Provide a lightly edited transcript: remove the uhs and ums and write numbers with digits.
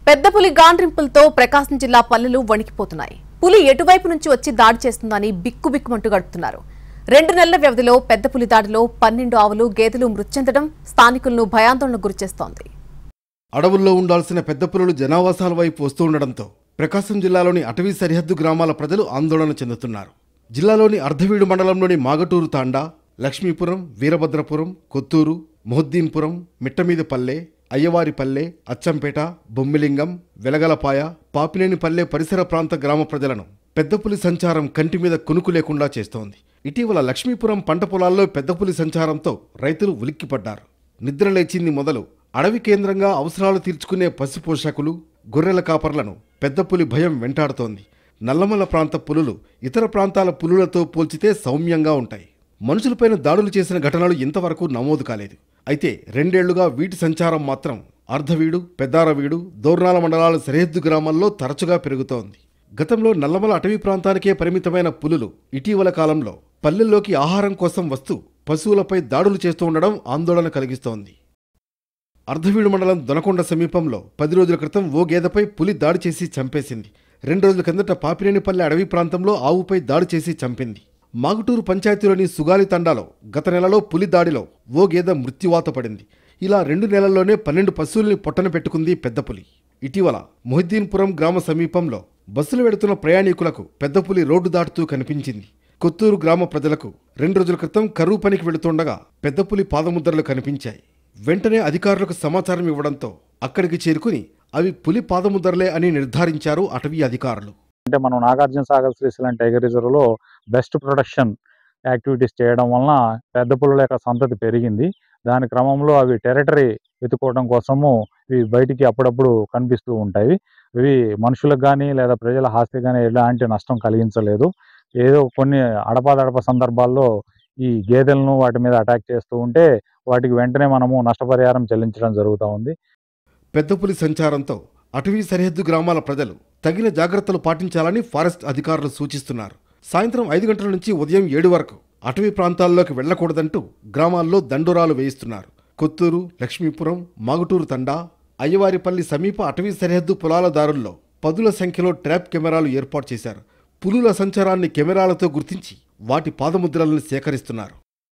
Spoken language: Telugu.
పెద్ద పులి గాండ్రింపులతో ప్రకాశం జిల్లా పల్లెలు వణికిపోతున్నాయి. పులి ఎటువైపు నుంచి వచ్చి దాడి చేస్తుందని బిక్కుబిక్కుమంటూ గడుపుతున్నారు. 2 నెలల వ్యవధిలో పెద్ద పులి దాడిలో 12 ఆవులు, గేదెలు మృతి చెందడం స్థానికులను భయాందోళనకు గురిచేస్తోంది. అడవుల్లో ఉండాల్సిన పెద్ద పులులు జనావాసాల వైపు వస్తూ ఉండడంతో ప్రకాశం జిల్లాలోని అటవీ సరిహద్దు గ్రామాల ప్రజలు ఆందోళన చెందుతున్నారు. జిల్లాలోని అర్ధవీడు మండలంలోని మాగటూరు తాండా, లక్ష్మీపురం, వీరభద్రపురం, కొత్తూరు, మొహద్దీన్పురం, మిట్టమీదపల్లె, అయ్యవారిపల్లె, అచ్చంపేట, బొమ్మిలింగం, వెలగలపాయ, పాపినేనిపల్లె పరిసర ప్రాంత గ్రామ ప్రజలను పెద్దపులి సంచారం కంటి మీద కునుకు లేకుండా చేస్తోంది. ఇటీవల లక్ష్మీపురం పంట పొలాల్లో పెద్దపులి సంచారంతో రైతులు ఉలిక్కిపడ్డారు. నిద్రలేచింది మొదలు అడవి కేంద్రంగా అవసరాలు తీర్చుకునే పశుపోషకులు, గొర్రెల కాపర్లను పెద్దపులి భయం వెంటాడుతోంది. నల్లమల్ల ప్రాంత పులులు ఇతర ప్రాంతాల పులులతో పోల్చితే సౌమ్యంగా ఉంటాయి. మనుషులపైన దాడులు చేసిన ఘటనలు ఇంతవరకు నమోదు కాలేదు. అయితే 2 ఏళ్లుగా వీటి సంచారం మాత్రం అర్ధవీడు, పెద్దారవీడు, దోర్నాల మండలాల సరిహద్దు గ్రామాల్లో తరచుగా పెరుగుతోంది. గతంలో నల్లమల అటవీ ప్రాంతానికే పరిమితమైన పులులు ఇటీవల కాలంలో పల్లెల్లోకి ఆహారం కోసం వస్తూ పశువులపై దాడులు చేస్తూ ఉండడం ఆందోళన కలిగిస్తోంది. అర్ధవీడు మండలం దొనకొండ సమీపంలో 10 రోజుల క్రితం ఓ గేదెపై పులి దాడి చేసి చంపేసింది. 2 రోజుల కిందట పాపినేనిపల్లె అడవి ప్రాంతంలో ఆవుపై దాడి చేసి చంపింది. మాగుటూరు పంచాయతీలోని సుగాలి తండాలో గత నెలలో పులి దాడిలో ఓ గేదె మృత్యువాత పడింది. ఇలా 2 నెలల్లోనే 12 పశువుల్ని పొట్టన పెట్టుకుంది పెద్దపులి. ఇటీవల మొహద్దీన్పురం గ్రామ సమీపంలో బస్సులు వెడుతున్న ప్రయాణికులకు పెద్దపులి రోడ్డు దాటుతూ కనిపించింది. కొత్తూరు గ్రామ ప్రజలకు 2 రోజుల క్రితం కరువు పనికి వెళుతుండగా పెద్దపులి పాదముద్రలు కనిపించాయి. వెంటనే అధికారులకు సమాచారం ఇవ్వడంతో అక్కడికి చేరుకుని అవి పులి పాదముద్రలే అని నిర్ధారించారు అటవీ అధికారులు. అంటే మనం నాగార్జున సాగర్ శ్రీశైలం టైగర్ రిజర్వ్ లో బెస్ట్ ప్రొటెక్షన్ యాక్టివిటీస్ చేయడం వలన పెద్ద పులుల యొక్క సంతతి పెరిగింది. దాని క్రమంలో అవి టెరిటరీ వెతుకోవడం కోసము ఇవి బయటికి అప్పుడప్పుడు కనిపిస్తూ ఉంటాయి. ఇవి మనుషులకు కానీ లేదా ప్రజల ఆస్తి కానీ ఎలాంటి నష్టం కలిగించలేదు. ఏదో కొన్ని అడపాదడప సందర్భాల్లో ఈ గేదెలను వాటి మీద అటాక్ చేస్తూ ఉంటే వాటికి వెంటనే మనము నష్టపరిహారం చెల్లించడం జరుగుతూ ఉంది. పెద్దపులి సంచారంతో అటవీ సరిహద్దు గ్రామాల ప్రజలు తగిన జాగ్రత్తలు పాటించాలని ఫారెస్ట్ అధికారులు సూచిస్తున్నారు. సాయంత్రం 5 గంటల నుంచి ఉదయం 7 వరకు అటవీ ప్రాంతాల్లోకి వెళ్లకూడదంటూ గ్రామాల్లో దండోరాలు వేయిస్తున్నారు. కొత్తూరు, లక్ష్మీపురం, మాగుటూరు తండా, అయ్యవారిపల్లి సమీప అటవీ సరిహద్దు పొలాల దారుల్లో 10ల సంఖ్యలో ట్రాప్ కెమెరాలు ఏర్పాటు చేశారు. పులుల సంచారాన్ని కెమెరాలతో గుర్తించి వాటి పాదముద్రలను సేకరిస్తున్నారు.